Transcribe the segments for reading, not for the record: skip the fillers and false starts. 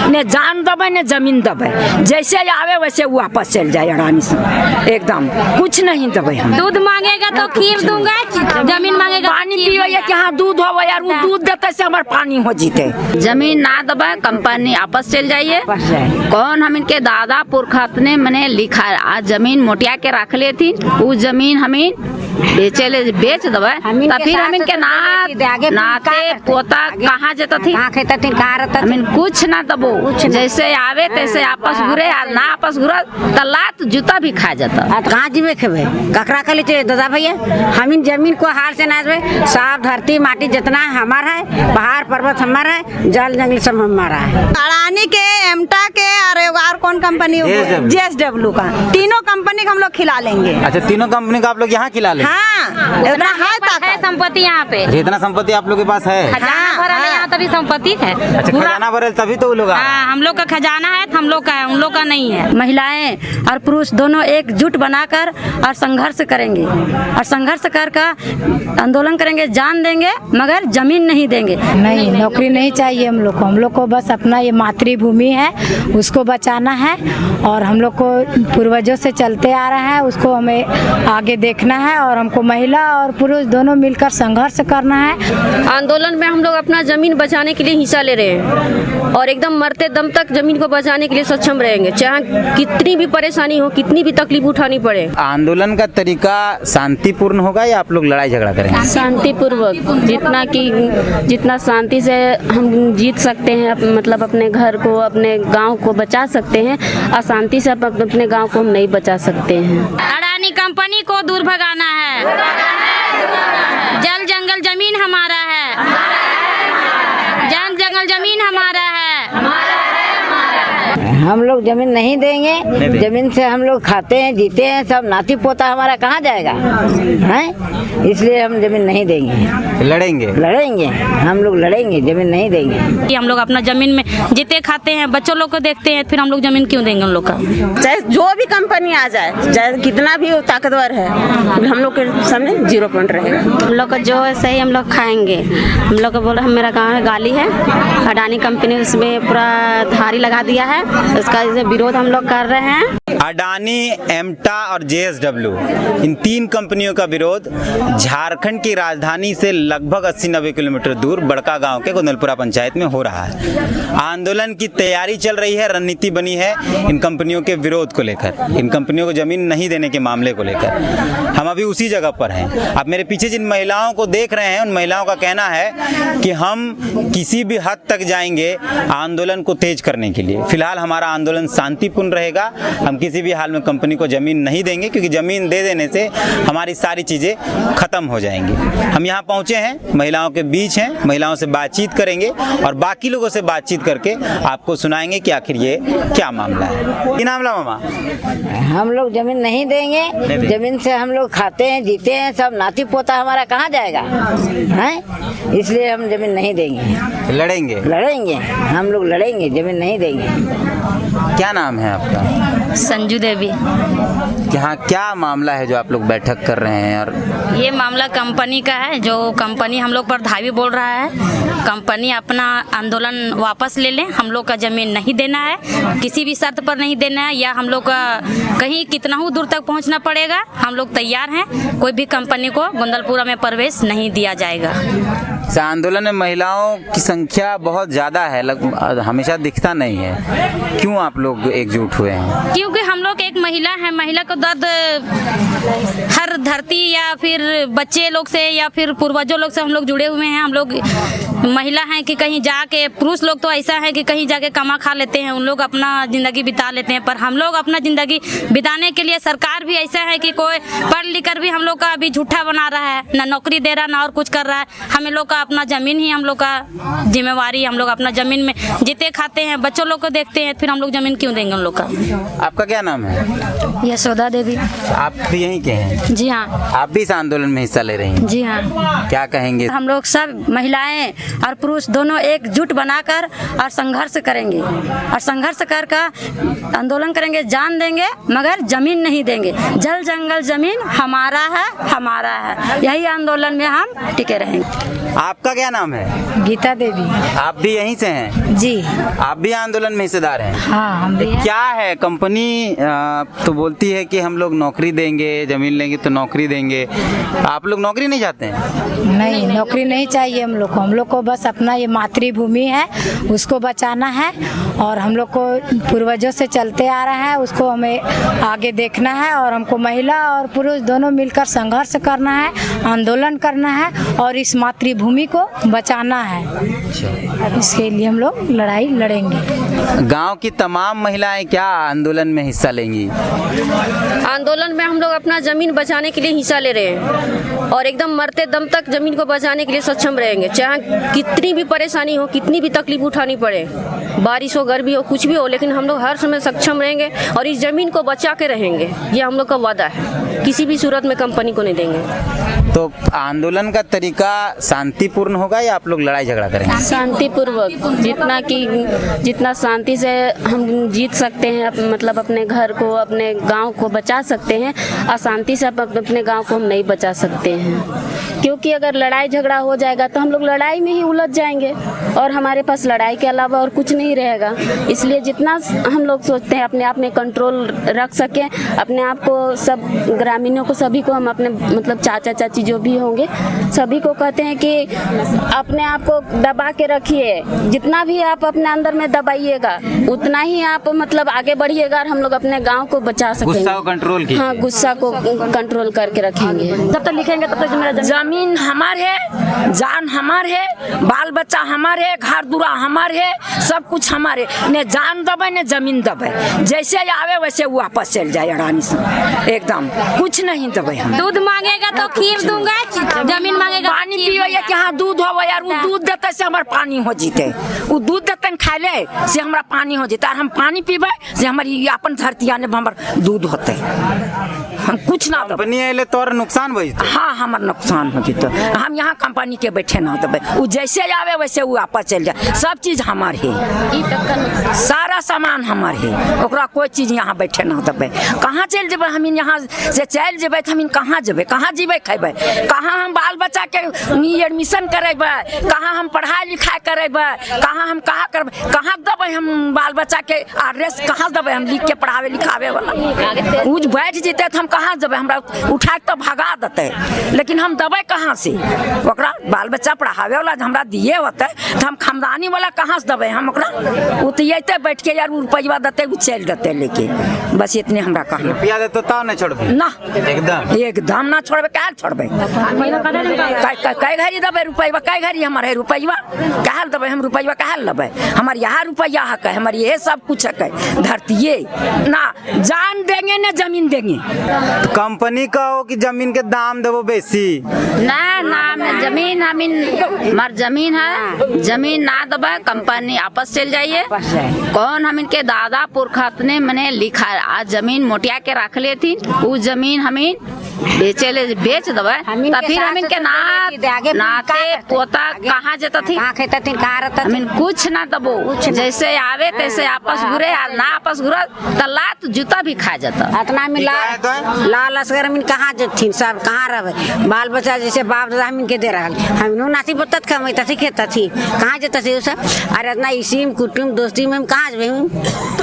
ने जान दबे ने जमीन दबे, जैसे आवे वैसे वापस चल जाए अडानी से, एकदम कुछ नहीं दबे। हम दूध मांगेगा तो खीर दूंगा, जमीन मांगेगा पानी पिए कि हाँ दूध हो यार, वो दूध देते से हमारे पानी हो जीते। जमीन ना दबा, कंपनी आपस चल जाइए। कौन हम इनके दादा पुरखा ने मैंने लिखा आज जमीन मोटिया के रख ले थी, वो जमीन हमें बेच दबा, तब फिर हम इनके नाते पोता कहाँ जाता थी, हमें कुछ ना दबो, जैसे आवे तैसे आपस घुरे, ना आपस घुरा तलात जूता भी खा जाता। कहाँ जीवे खेबे ककरा के लिए दादा भैया, हम जमीन को हार से ना देवे, साफ धरती माटी जितना हमारा है, पहाड़ पर्वत हमारा है, जल जंगल सब हमारा है। अडानी के, एमटा के और कौन कंपनी, JSW का, तीनों कंपनी का हम लोग खिला लेंगे। अच्छा, तीनों कंपनी का आप लोग यहाँ खिला लेंगे? हाँ, इतना है संपत्ति यहाँ पे, इतना संपत्ति आप लोग के पास है? खजाना भरल है यहाँ, तभी संपत्ति है। अच्छा, खजाना भरल तभी तो वो लोग हम लोग का खजाना है, हम लोग का है, उन लोग का नहीं है। महिलाएं और पुरुष दोनों एकजुट बनाकर और संघर्ष करेंगे, और संघर्ष कर आंदोलन करेंगे, जान देंगे मगर जमीन नहीं देंगे। नहीं, नौकरी नहीं चाहिए हम लोग को बस अपना ये मातृभूमि है उसको बचाना है, और हम लोग को पूर्वजों से चलते आ रहा है उसको हमें आगे देखना है, और हमको महिला और पुरुष दोनों मिलकर संघर्ष करना है। आंदोलन में हम लोग अपना जमीन बचाने के लिए हिस्सा ले रहे हैं, और एकदम मरते दम तक जमीन को बचाने के लिए सक्षम रहेंगे, चाहे कितनी भी परेशानी हो, कितनी भी तकलीफ उठानी पड़े। आंदोलन का तरीका शांतिपूर्ण होगा या आप लोग लड़ाई झगड़ा करेंगे? शांतिपूर्वक, जितना शांति से हम जीत सकते हैं, मतलब अपने घर को, अपने गांव को बचा सकते हैं, अशांति से अपने गांव को हम नहीं बचा सकते हैं। अडानी कंपनी को दूर भगाना है, जल जंगल जमीन हमारा है, जल जंगल जमीन हमारा है। हम लोग जमीन नहीं देंगे, जमीन से हम लोग खाते हैं, जीते हैं, सब नाती पोता हमारा कहाँ जाएगा हैं, इसलिए हम जमीन नहीं देंगे। लड़ेंगे हम लोग, लड़ेंगे, जमीन नहीं देंगे। हम लोग अपना जमीन में जीते खाते हैं, बच्चों लोग को देखते हैं, फिर हम लोग जमीन क्यों देंगे उन लोग का? चाहे जो भी कंपनी आ जाए, चाहे कितना भी ताकतवर है, हम लोग के सामने 0 पॉइंट रहेगा। हम लोग का जो है सही हम लोग खाएंगे। हम लोग को बोल रहे, मेरा गाँव गाली है, अडानी कंपनी उसमें पूरा धारी लगा दिया है, उसका विरोध हम लोग कर रहे हैं। अडानी, एमटा और JSW, इन 3 कंपनियों का विरोध झारखंड की राजधानी से लगभग 80-90 किलोमीटर दूर बड़का गांव के गोंदलपुरा पंचायत में हो रहा है। आंदोलन की तैयारी चल रही है, रणनीति बनी है इन कंपनियों के विरोध को लेकर, इन कंपनियों को जमीन नहीं देने के मामले को लेकर। हम अभी उसी जगह पर हैं। आप मेरे पीछे जिन महिलाओं को देख रहे हैं, उन महिलाओं का कहना है कि हम किसी भी हद तक जाएंगे आंदोलन को तेज करने के लिए। फिलहाल हमारा आंदोलन शांतिपूर्ण रहेगा, हम किसी भी हाल में कंपनी को जमीन नहीं देंगे, क्योंकि जमीन दे देने से हमारी सारी चीज़ें खत्म हो जाएंगी। हम यहाँ पहुँचे हैं, महिलाओं के बीच हैं, महिलाओं से बातचीत करेंगे और बाकी लोगों से बातचीत करके आपको सुनाएंगे कि आखिर ये क्या मामला है। क्या मामला मामा? हम लोग जमीन नहीं देंगे, जमीन से हम लोग खाते हैं, जीते हैं, सब नाती पोता हमारा कहाँ जाएगा हैं, इसलिए हम जमीन नहीं देंगे। लड़ेंगे हम लोग, लड़ेंगे, जमीन नहीं देंगे। क्या नाम है आपका? संजू देवी। क्या मामला है जो आप लोग बैठक कर रहे हैं? और ये मामला कंपनी का है, जो कंपनी हम लोग पर धावी बोल रहा है। कंपनी अपना आंदोलन वापस ले लें, हम लोग का जमीन नहीं देना है, किसी भी शर्त पर नहीं देना है, या हम लोग का कहीं कितना ही दूर तक पहुंचना पड़ेगा, हम लोग तैयार हैं। कोई भी कंपनी को गोंदलपुरा में प्रवेश नहीं दिया जाएगा। इस आंदोलन में महिलाओं की संख्या बहुत ज़्यादा है, हमेशा दिखता नहीं है। क्यों आप लोग एकजुट हुए हैं? क्योंकि हम लोग एक महिला है, महिला को दर्द हर धरती या फिर बच्चे लोग से या फिर पूर्वजों लोग से हम लोग जुड़े हुए हैं। हम लोग महिला हैं कि कहीं जाके, पुरुष लोग तो ऐसा है कि कहीं जाके कमा खा लेते हैं, उन लोग अपना जिंदगी बिता लेते हैं, पर हम लोग अपना जिंदगी बिताने के लिए सरकार भी ऐसा है कि कोई पढ़ लिख कर भी हम लोग का अभी झूठा बना रहा है, ना नौकरी दे रहा ना और कुछ कर रहा है। हम लोग का अपना जमीन ही हम लोग का जिम्मेवारी, हम लोग अपना जमीन में जीते खाते हैं, बच्चों लोग को देखते हैं, फिर हम लोग जमीन क्यों देंगे उन लोग का? आपका क्या नाम है? यशोदा देवी। आप भी यहीं के हैं? जी हाँ। आप भी इस आंदोलन में हिस्सा ले रही हैं? जी हाँ। क्या कहेंगे? हम लोग सब महिलाएं और पुरुष दोनों एकजुट बनाकर और संघर्ष करेंगे, और संघर्ष कर आंदोलन करेंगे, जान देंगे मगर जमीन नहीं देंगे। जल जंगल जमीन हमारा है, यही आंदोलन में हम टिके रहेंगे। आपका क्या नाम है? गीता देवी। आप भी यहीं से हैं? जी आप भी आंदोलन में हिस्सेदार हैं? हाँ, हम भी हैं। क्या है कंपनी तो बोलती है कि हम लोग नौकरी देंगे, जमीन लेंगे तो नौकरी देंगे, आप लोग नौकरी नहीं चाहते हैं? नहीं, नौकरी नहीं चाहिए हम लोग को बस अपना ये मातृभूमि है उसको बचाना है, और हम लोग को पूर्वजों से चलते आ रहा है उसको हमें आगे देखना है, और हमको महिला और पुरुष दोनों मिलकर संघर्ष करना है, आंदोलन करना है और इस मातृभूमि को बचाना है। इसके लिए हम लोग लड़ाई लड़ेंगे। गांव की तमाम महिलाएं क्या आंदोलन में हिस्सा लेंगी? आंदोलन में हम लोग अपना जमीन बचाने के लिए हिस्सा ले रहे हैं और एकदम मरते दम तक जमीन को बचाने के लिए सक्षम रहेंगे, चाहे कितनी भी परेशानी हो, कितनी भी तकलीफ उठानी पड़े, बारिश हो, गर्मी हो, कुछ भी हो, लेकिन हम लोग हर समय सक्षम रहेंगे और इस जमीन को बचा के रहेंगे। ये हम लोग का वादा है, किसी भी सूरत में कंपनी को नहीं देंगे। तो आंदोलन का तरीका शांतिपूर्ण होगा या आप लोग लड़ाई झगड़ा करेंगे? शांतिपूर्वक, जितना शांति से हम जीत सकते हैं, मतलब अपने घर को, अपने गांव को बचा सकते हैं, अशांति से अपने गांव को हम नहीं बचा सकते हैं। क्योंकि अगर लड़ाई झगड़ा हो जाएगा तो हम लोग लड़ाई में ही उलझ जाएंगे और हमारे पास लड़ाई के अलावा और कुछ नहीं रहेगा। इसलिए जितना हम लोग सोचते हैं अपने आप में कंट्रोल रख सकें, अपने आप को, सब ग्रामीणों को, सभी को हम अपने मतलब चाचा चाची जो भी होंगे सभी को कहते हैं कि अपने आप को दबा के रखिए। जितना भी आप अपने अंदर में दबाइएगा उतना ही आप मतलब आगे बढ़िएगा और हम लोग अपने गाँव को बचा सकेंगे। गुस्सा को कंट्रोल कीजिए। हाँ, गुस्सा को कंट्रोल करके रखेंगे। जब तक लिखेंगे तब तक मेरा जमीन हमार है, जान हमार है, बाल बच्चा हमार है, घर दुरा हमार है, सब कुछ हमारे। ने जान दबे ने जमीन दबे, जैसे आवे वैसे वापस चल जाए रानी से, एकदम कुछ नहीं दबे। हम दूध मांगेगा तो खीर दूंगा, जमीन मांगेगा पानी पिए कि हाँ दूध हो यार, वो दूध देते से हमार पानी हो जीते, वो दूध देते खाए ले से हमारा पानी हो जीते, और हम पानी पीबे से हमारी अपन धरती आने हमार दूध होते, हम कुछ ना दबे। कंपनी आए तोर नुकसान भई? हाँ, हमार नुकसान हो जीते, हम यहाँ कंपनी के बैठे ना दबे, वो जैसे आवे वैसे वो वापस चल जाए, सब चीज हमार है, सारा सामान हमार है, ओकरा कोई चीज यहाँ बैठे ना दबे। कहाँ चल जेबे हम, यहाँ से चल जेबे तो हम कहाँ जेबे, कहाँ जीबे खेबे, कहाँ हम बाल बच्चा के एडमिशन करेबे, कहाँ हम पढ़ाई लिखाई करेबे, कहाँ हम कहाँ करबे, कहाँ दबे हम बाल बच्चा के एड्रेस कहाँ दबे, हम लिख के पढ़ावे लिखावे वाला कुछ बैठ जेते तो हम कहाँ जबे, हमरा उठा के तो भगा देते, लेकिन हम दबे कहाँ से, ओकरा बाल बच्चा पढ़ावे वाला हमरा दिए होते तो हम खानदानी वाला कहाँ से दबे, हम ओकरा उतरते बैठ के यार रुपया देते वो चल देते लेके, बस इतने हमरा कहा। रुपया देते तो नहीं छोड़बे ना, एकदम ना छोड़बे, क्या छोड़बे, कई घड़ी दबे रुपया, कई घड़ी हमारे रुपया कहा दबे, हम रुपया कहा लेबे, हमारे यहाँ रुपया है, हमारे ये सब कुछ है, धरती ना जान देंगे ना जमीन देंगे। तो कंपनी कहो कि जमीन के दाम देवो बेसी ना जमीन हमार जमीन है, जमीन ना दबा कंपनी आपस चल जाइए। कौन हम इनके दादा पुरखा ने मैंने लिखा, आज जमीन मोटिया के रख ले थी, वो जमीन हमें बेच दबा, तो फिर हम इनके नाते पोता कहाँ जाता थी, हम कुछ ना दबो, जैसे आवे तैसे आपस घुरे, ना आपस घुरा तो लात जूता भी खा जाता। इतना में लाल असगर हम कहाँ जथीन, सब कहाँ रहे, बाल बच्चा जैसे बाप दादा हम इनके दे रहा, हम नाती बतत कमाता थी, खेता थी, कहाँ जाता थी सब, अरे इतना इसी कुटुम दोस्ती में हम कहाँ जबे,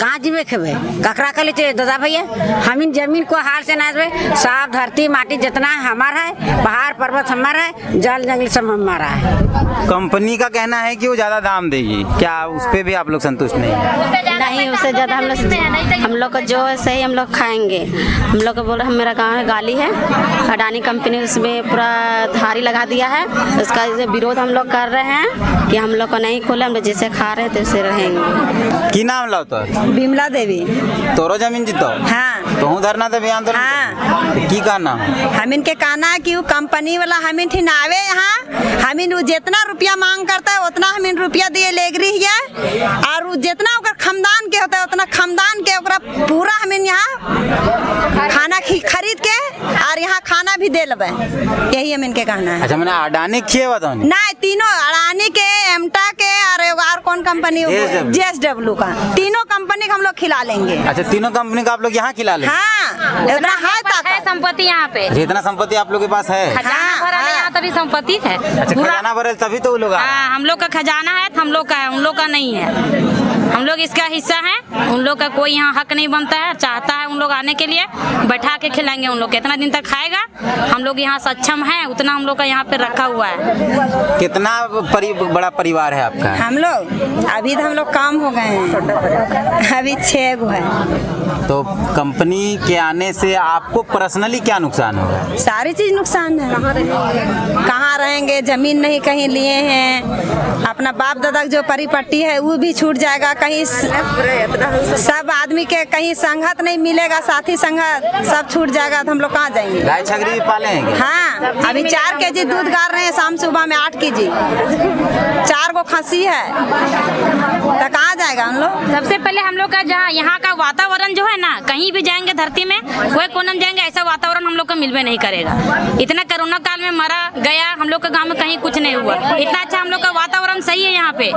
कहाँ जीवे खेबे, ककरा कर लेते दादा भैया, हम इन जमीन को हाल से ना देवे, साफ धरती माटी जितना हमारा है, पहाड़ पर्वत हमारा है, जल जंगल सब हमारा है। कंपनी का कहना है कि वो ज्यादा दाम देगी, क्या उस पे भी आप लोग संतुष्ट नहीं, उससे ज्यादा हम लोग को जो है सही हम लोग खाएंगे। हम लोग को बोला, मेरा गांव है गाली है, अडानी कंपनी उसमें पूरा धारी लगा दिया है, उसका विरोध हम लोग कर रहे हैं कि हम लोग को नहीं खोले, हम लोग जैसे खा रहे थे वैसे रहेंगे। की नाम लाओ तो? बिमला देवी। तोरो जमीन जीतो? हाँ। तो धरना दे बयान तो हाँ। की कहना हम इनके कहना कि वो कंपनी वाला हम इन आवे यहाँ, हम इन जितना रुपया मांग करता है उतना हम इन रुपया दिए लेगरी है, और वो जितना ओकर खमदान के होता है उतना खमदान के ओकरा पूरा हम इन यहाँ खाना खरीद के और यहाँ खाना भी दे लेबे, यही हम इनके कहना है। अच्छा मैंने अडानी किए बताओ नहीं, तीनों अडानी के, एमटा के और कौन कंपनी, JSW का, तीनों कंपनी का हम लोग खिला लेंगे। अच्छा तीनों कंपनी का आप लोग यहाँ खिला लेंगे? हाँ, इतना है संपत्ति यहाँ पे, जितना संपत्ति आप लोग के पास है, खजाना भरा है यहाँ, तभी संपत्ति है। अच्छा खजाना भरल तभी तो वो लोग हम लोग का खजाना है, हम लोग का है, उन लोग का नहीं है। हम लोग इसका हिस्सा है, उन लोग का कोई यहाँ हक नहीं बनता है। चाहता है उन लोग आने के लिए, बैठा के खिलाएंगे उन लोग, कितना दिन तक खाएगा। हम लोग यहाँ सक्षम हैं, उतना हम लोग का यहाँ पे रखा हुआ है। कितना बड़ा परिवार है आपका? हम लोग अभी तो हम लोग काम हो गए हैं, अभी 6 गो है। तो कंपनी के आने से आपको पर्सनली क्या नुकसान होगा? सारी चीज नुकसान है। कहाँ रहेंगे, जमीन नहीं कहीं लिए हैं, अपना बाप दादा जो परिपट्टी है वो भी छूट जाएगा। कहीं सब आदमी के कहीं संगत नहीं मिलेगा, साथी संगत सब छूट जाएगा, तो हम लोग कहाँ जाएंगे? गाय छगरी भी पाले हैं? हाँ, अभी 4 केजी दूध गाड़ रहे हैं, शाम सुबह में 8 केजी, 4 गो खसी है, तो कहाँ जाएगा हम लोग? सबसे पहले हम लोग का जहाँ यहाँ का वातावरण जो है ना, कहीं भी जाएंगे धरती में, कोई कोने में जाएंगे, ऐसा वातावरण हम लोग को मिलवे नहीं करेगा। इतना कोरोना काल में मरा गया, हम लोग का गांव में कहीं कुछ नहीं हुआ। इतना अच्छा हम लोग का वातावरण सही है यहाँ पे,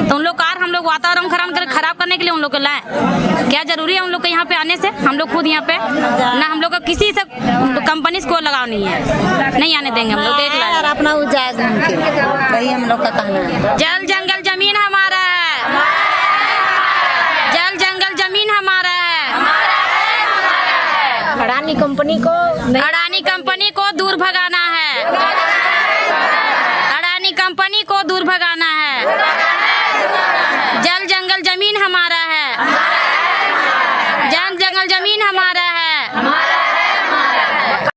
तो उन लोग का हम लोग वातावरण खराब करने के लिए उन लोग को लाए? क्या जरूरी है उन लोग को यहाँ पे आने से? हम लोग खुद यहाँ पे ना, हम लोग का किसी से कंपनी को लगाव नहीं है, नहीं आने देंगे हम लोग। देख यार अपना उजाज उनके, वही हम लोग का कहना है। जल जंगल जमीन हमारा है, जल जंगल जमीन हमारा है। अडानी कंपनी को दूर भगाना है, अडानी कंपनी को दूर भगाना